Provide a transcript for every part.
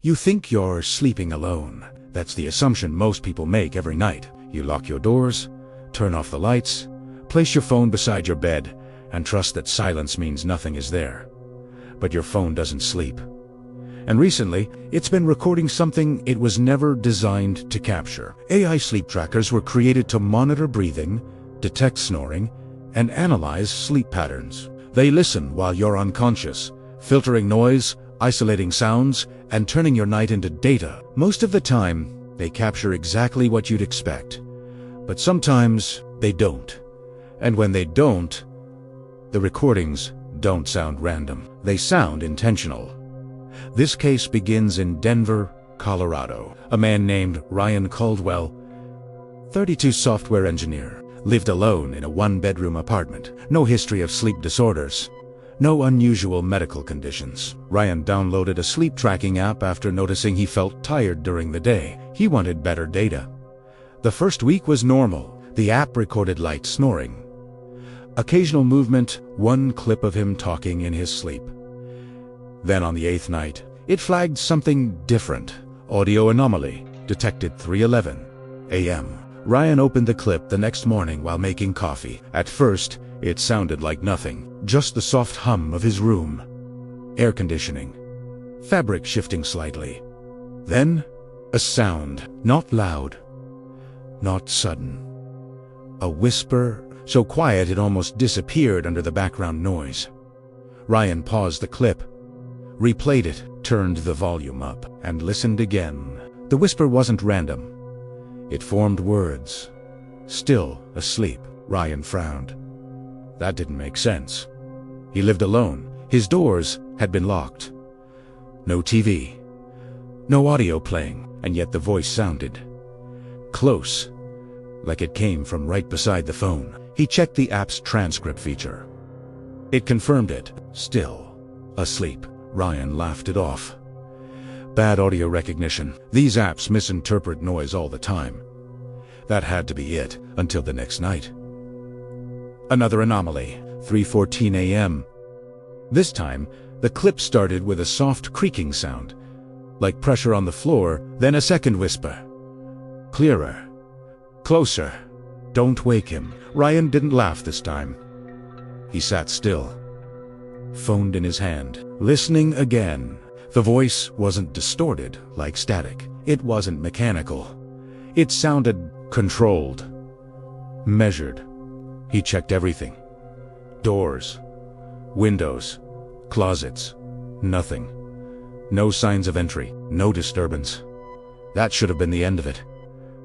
You think you're sleeping alone. That's the assumption most people make every night. You lock your doors, turn off the lights, place your phone beside your bed, and trust that silence means nothing is there. But your phone doesn't sleep. And recently, it's been recording something it was never designed to capture. AI sleep trackers were created to monitor breathing, detect snoring, and analyze sleep patterns. They listen while you're unconscious, filtering noise, isolating sounds, and turning your night into data. Most of the time, they capture exactly what you'd expect. But sometimes, they don't. And when they don't, the recordings don't sound random. They sound intentional. This case begins in Denver, Colorado. A man named Ryan Caldwell, 32, software engineer, lived alone in a one-bedroom apartment. No history of sleep disorders. No unusual medical conditions. Ryan downloaded a sleep tracking app after noticing he felt tired during the day. He wanted better data. The first week was normal. The app recorded light snoring, occasional movement, one clip of him talking in his sleep. Then on the 8th night, it flagged something different. Audio anomaly, detected 3:11 a.m. Ryan opened the clip the next morning while making coffee. At first, it sounded like nothing, just the soft hum of his room. Air conditioning, fabric shifting slightly. Then, a sound, not loud, not sudden. A whisper, so quiet it almost disappeared under the background noise. Ryan paused the clip, replayed it, turned the volume up, and listened again. The whisper wasn't random. It formed words. Still asleep. Ryan frowned. That didn't make sense. He lived alone. His doors had been locked. No TV. No audio playing, and yet the voice sounded close, like it came from right beside the phone. He checked the app's transcript feature. It confirmed it. Still asleep. Ryan laughed it off. Bad audio recognition. These apps misinterpret noise all the time. That had to be it, until the next night. Another anomaly. 3:14 a.m. This time, the clip started with a soft creaking sound, like pressure on the floor, then a second whisper. Clearer. Closer. Don't wake him. Ryan didn't laugh this time. He sat still, phone in his hand, listening again. The voice wasn't distorted like static. It wasn't mechanical. It sounded controlled, measured. He checked everything. Doors, windows, closets. Nothing. No signs of entry. No disturbance. That should have been the end of it.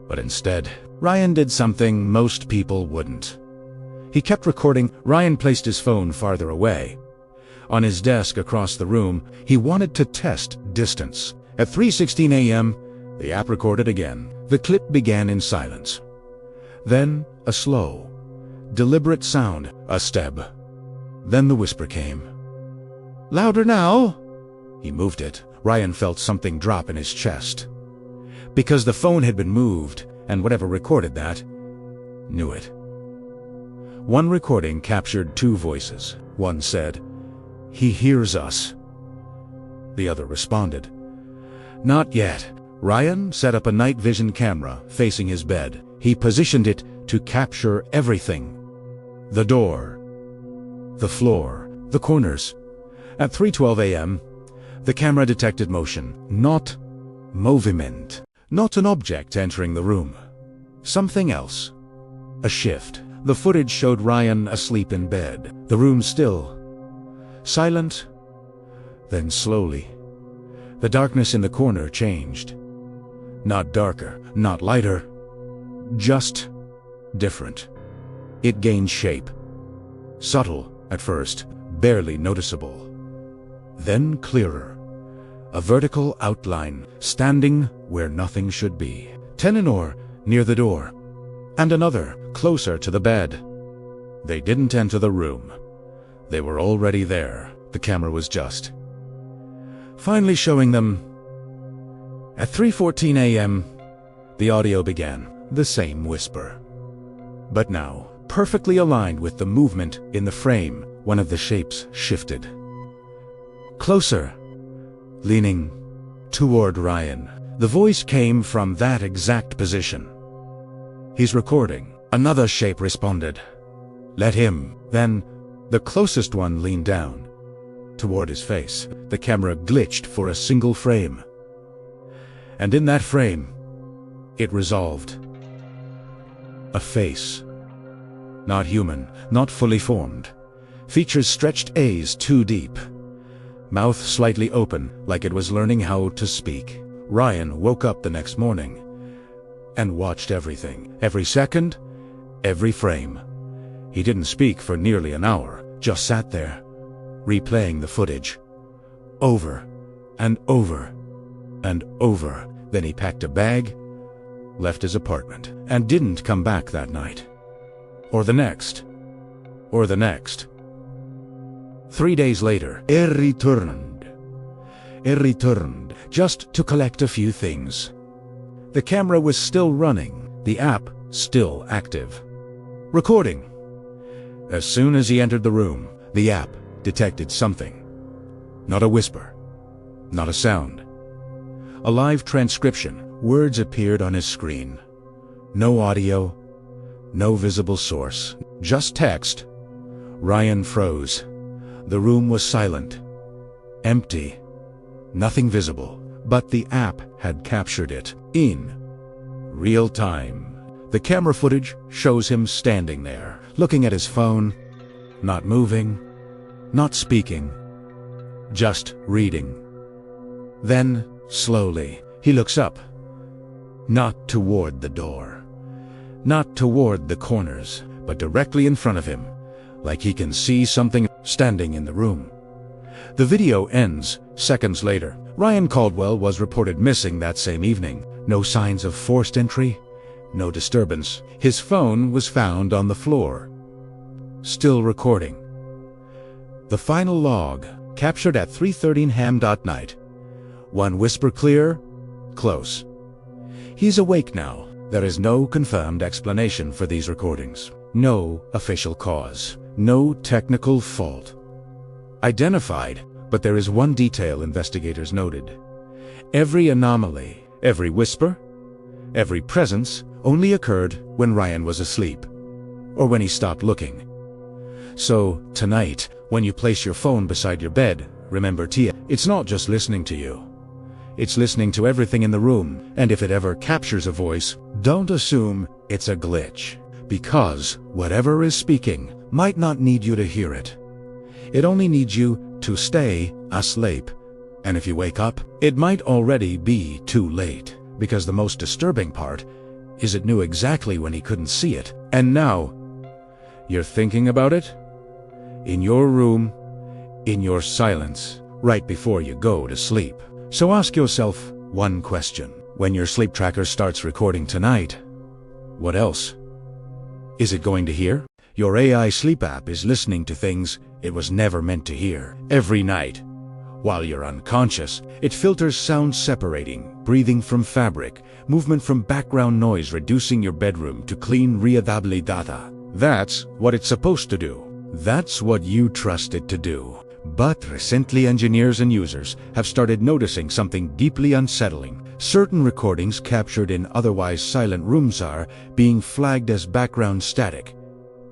But instead, Ryan did something most people wouldn't. He kept recording. Ryan placed his phone farther away. On his desk across the room, he wanted to test distance. At 3:16 a.m., the app recorded again. The clip began in silence. Then a slow, deliberate sound, a step. Then the whisper came. Louder now? He moved it. Ryan felt something drop in his chest. Because the phone had been moved, and whatever recorded that knew it. One recording captured two voices. One said, "He hears us." The other responded, "Not yet." Ryan set up a night vision camera facing his bed. He positioned it to capture everything. The door, the floor, the corners. At 3:12 a.m., the camera detected motion, not movement, not an object entering the room. Something else. A shift. The footage showed Ryan asleep in bed, the room still, silent. Then slowly, the darkness in the corner changed. Not darker, not lighter, just different. It gained shape. Subtle at first, barely noticeable. Then clearer. A vertical outline, standing where nothing should be. Tenor near the door, and another closer to the bed. They didn't enter the room. They were already there. The camera was just finally showing them. At 3:14 a.m., the audio began, the same whisper. But now, perfectly aligned with the movement in the frame, one of the shapes shifted. Closer, leaning toward Ryan. The voice came from that exact position. "He's recording." Another shape responded. "Let him." Then, the closest one leaned down toward his face. The camera glitched for a single frame. And in that frame, it resolved. A face. Not human, not fully formed. Features stretched A's too deep. Mouth slightly open, like it was learning how to speak. Ryan woke up the next morning and watched everything. Every second, every frame. He didn't speak for nearly an hour, just sat there, replaying the footage. Over and over and over. Then he packed a bag, left his apartment, and didn't come back that night. Or the next. Or the next. 3 days later, he returned. He returned, just to collect a few things. The camera was still running, the app still active. Recording. As soon as he entered the room, the app detected something. Not a whisper. Not a sound. A live transcription. Words appeared on his screen. No audio. No visible source. Just text. Ryan froze. The room was silent. Empty. Nothing visible. But the app had captured it. In real time. The camera footage shows him standing there, looking at his phone, not moving, not speaking, just reading. Then, slowly, he looks up. Not toward the door. Not toward the corners, but directly in front of him, like he can see something standing in the room. The video ends seconds later. Ryan Caldwell was reported missing that same evening. No signs of forced entry, no disturbance. His phone was found on the floor. Still recording. The final log, captured at 3:13 p.m. One whisper clear, close. He's awake now. There is no confirmed explanation for these recordings. No official cause. No technical fault identified, but there is one detail investigators noted. Every anomaly, every whisper, every presence only occurred when Ryan was asleep, or when he stopped looking. So, tonight, when you place your phone beside your bed, remember Tia, it's not just listening to you. It's listening to everything in the room, and if it ever captures a voice, don't assume it's a glitch, because whatever is speaking might not need you to hear it. It only needs you to stay asleep, and if you wake up, it might already be too late, because the most disturbing part is it knew exactly when he couldn't see it, and now you're thinking about it? In your room, in your silence, right before you go to sleep. So ask yourself one question. When your sleep tracker starts recording tonight, what else is it going to hear? Your AI sleep app is listening to things it was never meant to hear. Every night, while you're unconscious, it filters sound separating, breathing from fabric, movement from background noise, reducing your bedroom to clean readable data. That's what it's supposed to do. That's what you trust it to do. But recently engineers and users have started noticing something deeply unsettling. Certain recordings captured in otherwise silent rooms are being flagged as background static.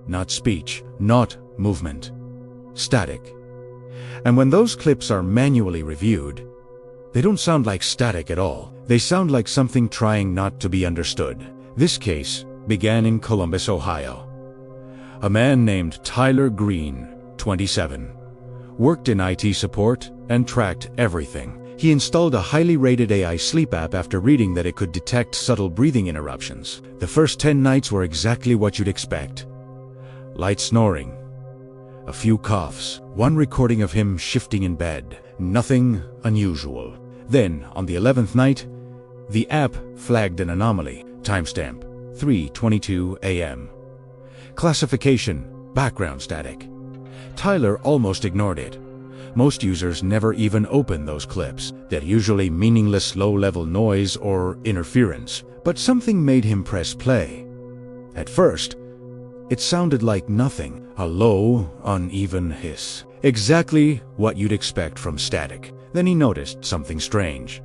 Not speech, not movement. Static. And when those clips are manually reviewed, they don't sound like static at all. They sound like something trying not to be understood. This case began in Columbus, Ohio. A man named Tyler Green, 27, worked in IT support and tracked everything. He installed a highly rated AI sleep app after reading that it could detect subtle breathing interruptions. The first 10 nights were exactly what you'd expect. Light snoring, a few coughs, one recording of him shifting in bed. Nothing unusual. Then, on the 11th night, the app flagged an anomaly. Timestamp, 3:22 a.m. Classification, background static. Tyler almost ignored it. Most users never even open those clips. They're usually meaningless low-level noise or interference. But something made him press play. At first, it sounded like nothing, a low, uneven hiss. Exactly what you'd expect from static. Then he noticed something strange.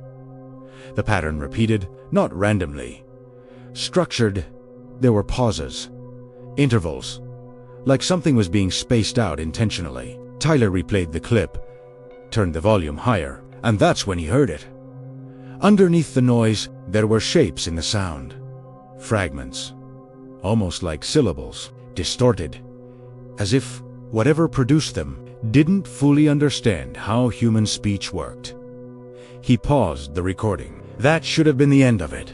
The pattern repeated, not randomly. Structured, there were pauses, intervals, like something was being spaced out intentionally. Tyler replayed the clip, turned the volume higher, and that's when he heard it. Underneath the noise, there were shapes in the sound. Fragments, almost like syllables, distorted, as if whatever produced them didn't fully understand how human speech worked. He paused the recording. That should have been the end of it.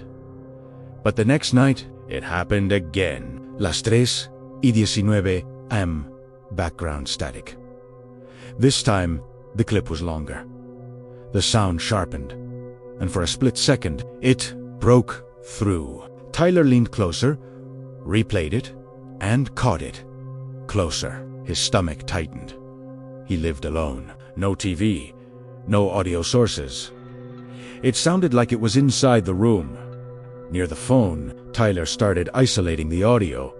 But the next night, it happened again. Las 3:19 am. Background static. This time, the clip was longer. The sound sharpened, and for a split second, it broke through. Tyler leaned closer, replayed it, and caught it. Closer. His stomach tightened. He lived alone. No TV, no audio sources. It sounded like it was inside the room. Near the phone, Tyler started isolating the audio,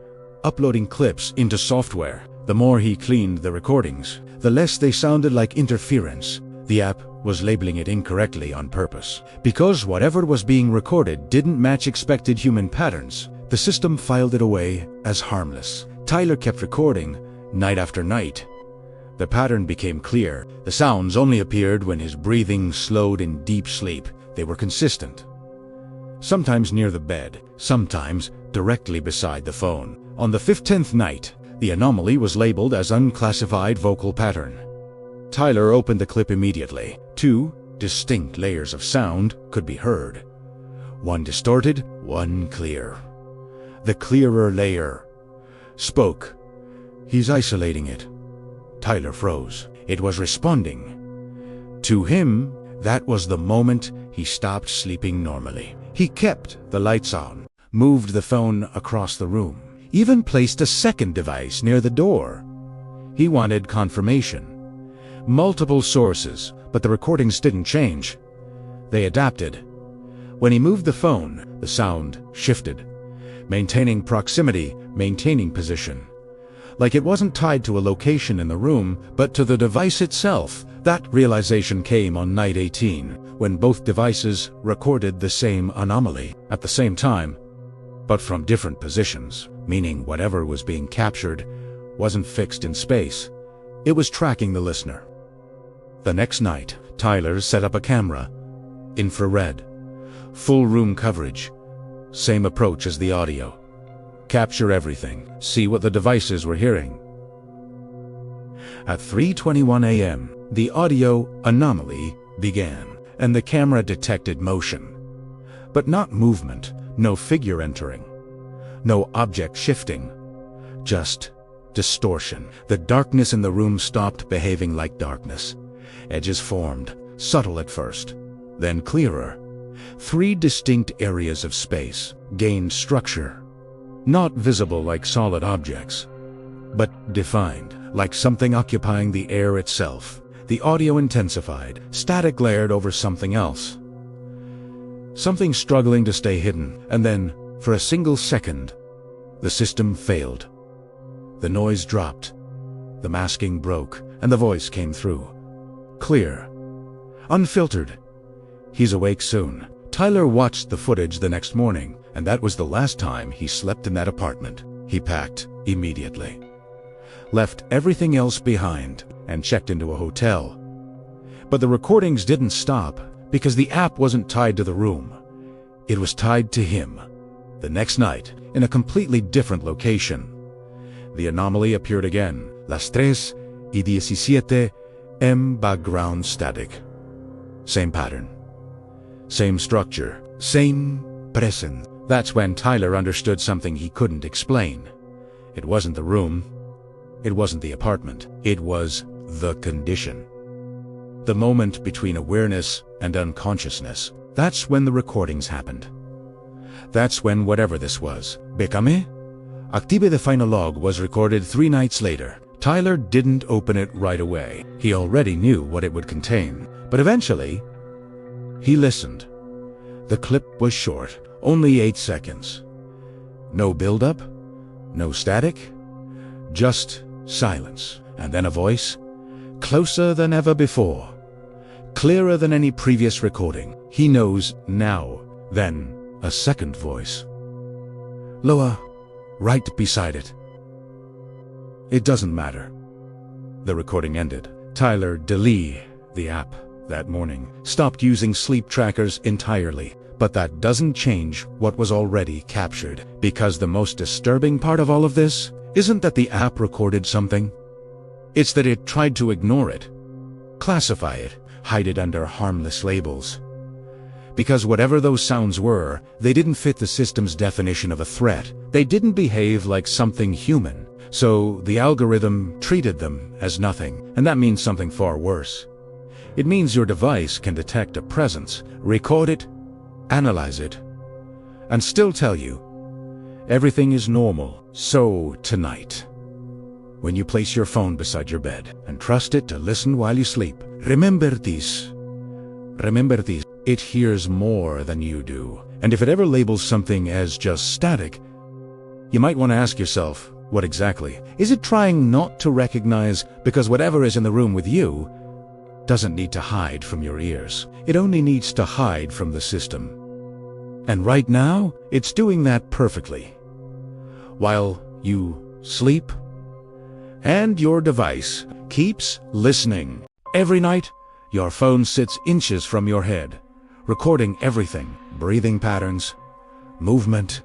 uploading clips into software. The more he cleaned the recordings, the less they sounded like interference. The app was labeling it incorrectly on purpose. Because whatever was being recorded didn't match expected human patterns, the system filed it away as harmless. Tyler kept recording, night after night. The pattern became clear. The sounds only appeared when his breathing slowed in deep sleep. They were consistent. Sometimes near the bed, sometimes directly beside the phone. On the 15th night, the anomaly was labeled as unclassified vocal pattern. Tyler opened the clip immediately. 2 distinct layers of sound could be heard. One distorted, one clear. The clearer layer spoke. He's isolating it. Tyler froze. It was responding. To him, that was the moment he stopped sleeping normally. He kept the lights on, moved the phone across the room, even placed a second device near the door. He wanted confirmation. Multiple sources, but the recordings didn't change. They adapted. When he moved the phone, the sound shifted, maintaining proximity, maintaining position. Like it wasn't tied to a location in the room, but to the device itself. That realization came on night 18, when both devices recorded the same anomaly at the same time, but from different positions, meaning whatever was being captured wasn't fixed in space. It was tracking the listener. The next night, Tyler set up a camera. Infrared. Full room coverage. Same approach as the audio. Capture everything. See what the devices were hearing. At 3:21 a.m., the audio anomaly began, and the camera detected motion. But not movement, no figure entering, no object shifting, just distortion. The darkness in the room stopped behaving like darkness. Edges formed, subtle at first, then clearer. 3 distinct areas of space gained structure, not visible like solid objects, but defined, like something occupying the air itself. The audio intensified, static layered over something else. Something struggling to stay hidden, and then, for a single second, the system failed. The noise dropped, the masking broke, and the voice came through. Clear. Unfiltered. He's awake soon. Tyler watched the footage the next morning, and that was the last time he slept in that apartment. He packed immediately, left everything else behind, and checked into a hotel. But the recordings didn't stop, because the app wasn't tied to the room. It was tied to him. The next night, in a completely different location, the anomaly appeared again. Las 3:17 am. Background static. Same pattern. Same structure. Same presence. That's when Tyler understood something he couldn't explain. It wasn't the room. It wasn't the apartment. It was the condition. The moment between awareness and unconsciousness. That's when the recordings happened. That's when whatever this was, Bekame? Active the final log was recorded 3 nights later. Tyler didn't open it right away. He already knew what it would contain. But eventually, he listened. The clip was short, only 8 seconds. No build-up, no static, just silence. And then a voice, closer than ever before. clearer than any previous recording. He knows now. Then, a second voice. Lower, right beside it. It doesn't matter. The recording ended. Tyler Delee, the app, that morning, stopped using sleep trackers entirely. But that doesn't change what was already captured, because the most disturbing part of all of this isn't that the app recorded something. It's that it tried to ignore it, classify it, hide it under harmless labels. Because whatever those sounds were, they didn't fit the system's definition of a threat. They didn't behave like something human. So the algorithm treated them as nothing, and that means something far worse. It means your device can detect a presence, record it, analyze it, and still tell you everything is normal. So tonight, when you place your phone beside your bed and trust it to listen while you sleep, remember this. Remember this. It hears more than you do. And if it ever labels something as just static, you might want to ask yourself, what exactly? Is it trying not to recognize because whatever is in the room with you doesn't need to hide from your ears. It only needs to hide from the system. And right now, it's doing that perfectly. While you sleep, and your device keeps listening. Every night, your phone sits inches from your head, recording everything, breathing patterns, movement,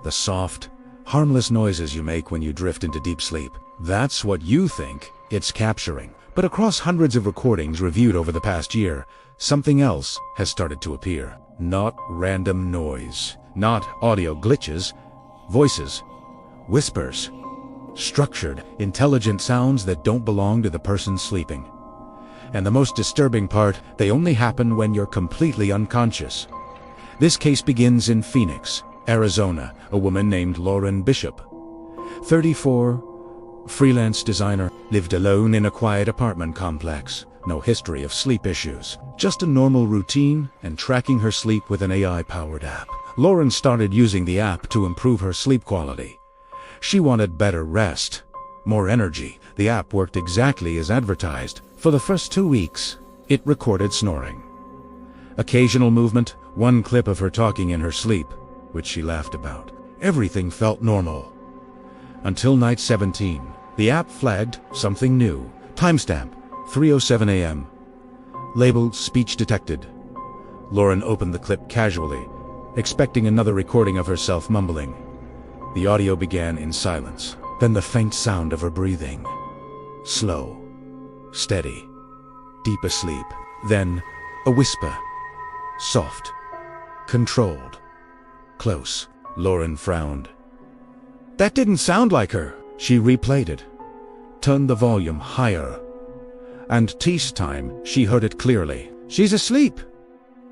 the soft, harmless noises you make when you drift into deep sleep. That's what you think it's capturing. But across hundreds of recordings reviewed over the past year, something else has started to appear. Not random noise, not audio glitches, voices, whispers, structured, intelligent sounds that don't belong to the person sleeping. And the most disturbing part, they only happen when you're completely unconscious. This case begins in Phoenix, Arizona. A woman named Lauren Bishop, 34, freelance designer, lived alone in a quiet apartment complex. No history of sleep issues, just a normal routine and tracking her sleep with an AI-powered app. Lauren started using the app to improve her sleep quality. She wanted better rest, more energy. The app worked exactly as advertised. For the first 2 weeks, it recorded snoring. Occasional movement, one clip of her talking in her sleep, which she laughed about. Everything felt normal. Until night 17, the app flagged something new. Timestamp, 3:07 a.m. Labeled speech detected. Lauren opened the clip casually, expecting another recording of herself mumbling. The audio began in silence, then the faint sound of her breathing. Slow, steady, deep asleep. Then a whisper, soft, controlled, close. Lauren frowned. That didn't sound like her. She replayed it, turned the volume higher, and this time she heard it clearly. She's asleep.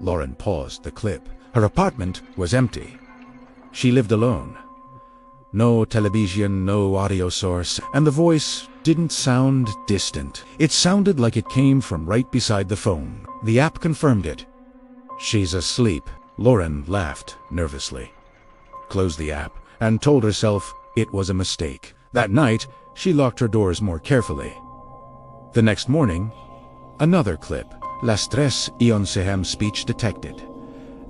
Lauren paused the clip. Her apartment was empty. She lived alone. No television, no audio source, and the voice didn't sound distant. It sounded like it came from right beside the phone. The app confirmed it. She's asleep. Lauren laughed nervously, closed the app, and told herself it was a mistake. That night, she locked her doors more carefully. The next morning, another clip. Las 3:11 a.m. speech detected.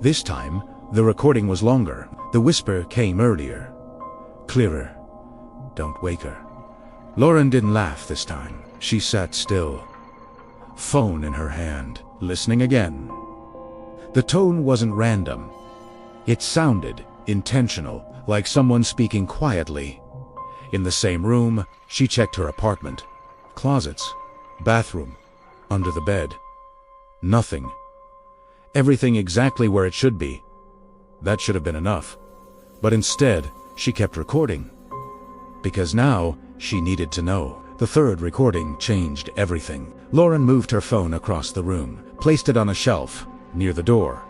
This time, the recording was longer. The whisper came earlier, clearer. Don't wake her. Lauren didn't laugh this time. She sat still, phone in her hand, listening again. The tone wasn't random. It sounded intentional, like someone speaking quietly. In the same room, she checked her apartment. Closets, bathroom, under the bed. Nothing. Everything exactly where it should be. That should have been enough. But instead, she kept recording. Because now, she needed to know. The third recording changed everything. Lauren moved her phone across the room, placed it on a shelf, near the door.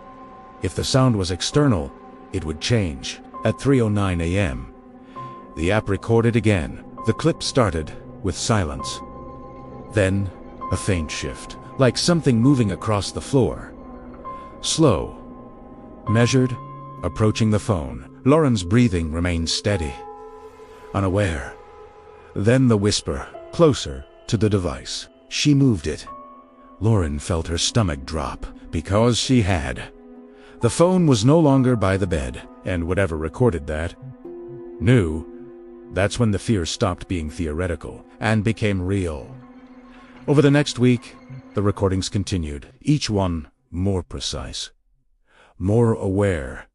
If the sound was external, it would change. At 3:09 a.m., the app recorded again. The clip started with silence. Then, a faint shift, like something moving across the floor. Slow, measured, approaching the phone. Lauren's breathing remained steady, unaware. Then the whisper, closer to the device. She moved it. Lauren felt her stomach drop, because she had. The phone was no longer by the bed, and whatever recorded that knew. That's when the fear stopped being theoretical and became real. Over the next week, the recordings continued, each one more precise, more aware,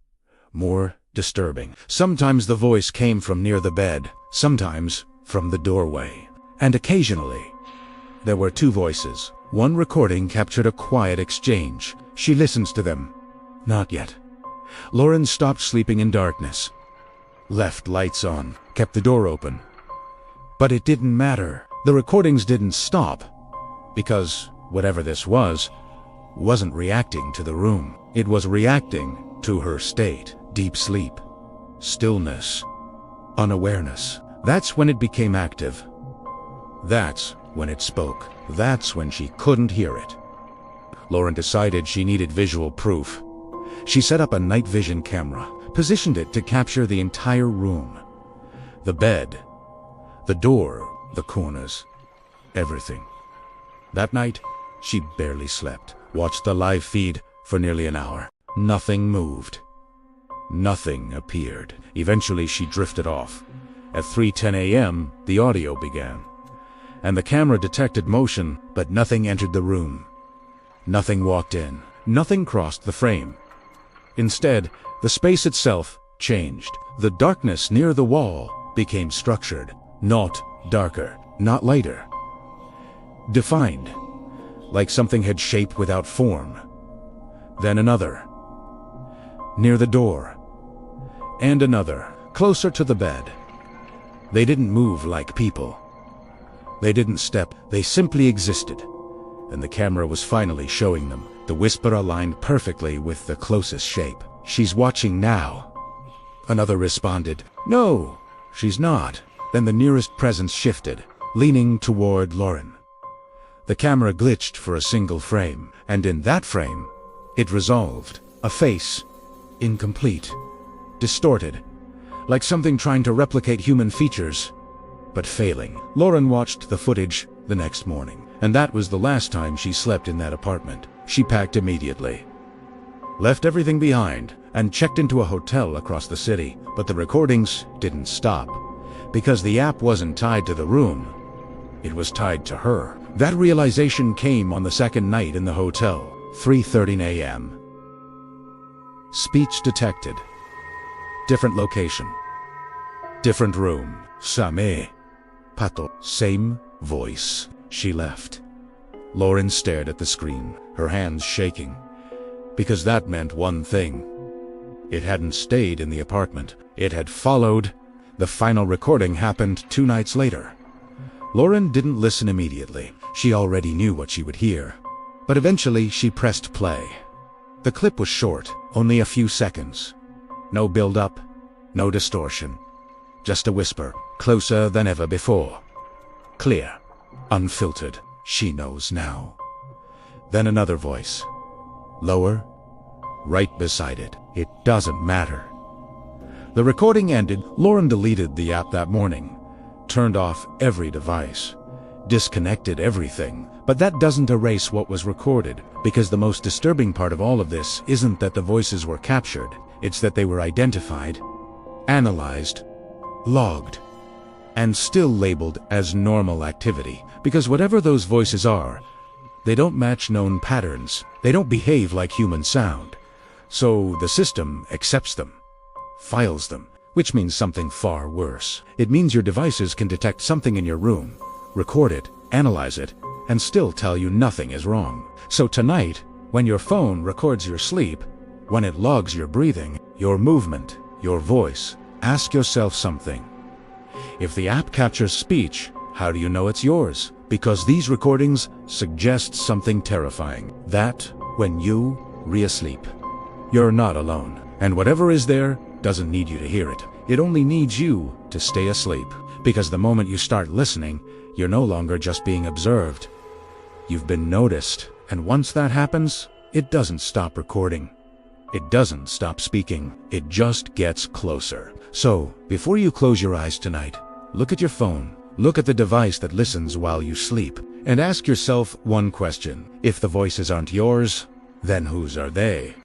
more disturbing. Sometimes the voice came from near the bed, sometimes from the doorway. And occasionally, there were two voices. One recording captured a quiet exchange. She listens to them. Not yet. Lauren stopped sleeping in darkness, left lights on, kept the door open. But it didn't matter. The recordings didn't stop, because whatever this was, wasn't reacting to the room. It was reacting to her state. Deep sleep, stillness, unawareness. That's when it became active. That's when it spoke. That's when she couldn't hear it. Lauren decided she needed visual proof. She set up a night vision camera, positioned it to capture the entire room. The bed, the door, the corners, everything. That night, she barely slept, watched the live feed for nearly an hour. Nothing moved. Nothing appeared. Eventually, she drifted off. At 3:10 a.m., the audio began, and the camera detected motion, but nothing entered the room. Nothing walked in. Nothing crossed the frame. Instead, the space itself changed. The darkness near the wall became structured, not darker, not lighter. Defined, like something had shape without form. Then another, near the door, and another, closer to the bed. They didn't move like people. They didn't step, they simply existed. And the camera was finally showing them. The whisper aligned perfectly with the closest shape. "She's watching now." Another responded, "No, she's not." Then the nearest presence shifted, leaning toward Lauren. The camera glitched for a single frame, and in that frame, it resolved. A face, incomplete, distorted, like something trying to replicate human features, but failing. Lauren watched the footage the next morning, and that was the last time she slept in that apartment. She packed immediately, left everything behind, and checked into a hotel across the city. But the recordings didn't stop, because the app wasn't tied to the room. It was tied to her. That realization came on the second night in the hotel, 3:13 a.m. Speech detected. Different location. Different room. Same. Pato. Same voice. She left. Lauren stared at the screen, her hands shaking, because that meant one thing. It hadn't stayed in the apartment. It had followed. The final recording happened 2 nights later. Lauren didn't listen immediately. She already knew what she would hear. But eventually she pressed play. The clip was short, only a few seconds. No build-up, no distortion. Just a whisper, closer than ever before. Clear, unfiltered. She knows now. Then another voice. Lower, right beside it. It doesn't matter. The recording ended. Lauren deleted the app that morning, turned off every device, disconnected everything. But that doesn't erase what was recorded, because the most disturbing part of all of this isn't that the voices were captured, it's that they were identified, analyzed, logged, and still labeled as normal activity. Because whatever those voices are, they don't match known patterns. They don't behave like human sound. So the system accepts them, files them, which means something far worse. It means your devices can detect something in your room, record it, analyze it, and still tell you nothing is wrong. So tonight, when your phone records your sleep, when it logs your breathing, your movement, your voice, ask yourself something. If the app captures speech, how do you know it's yours? Because these recordings suggest something terrifying. That when you re-asleep, you're not alone. And whatever is there doesn't need you to hear it. It only needs you to stay asleep. Because the moment you start listening, you're no longer just being observed. You've been noticed. And once that happens, it doesn't stop recording. It doesn't stop speaking. It just gets closer. So, before you close your eyes tonight, look at your phone. Look at the device that listens while you sleep. And ask yourself one question. If the voices aren't yours, then whose are they?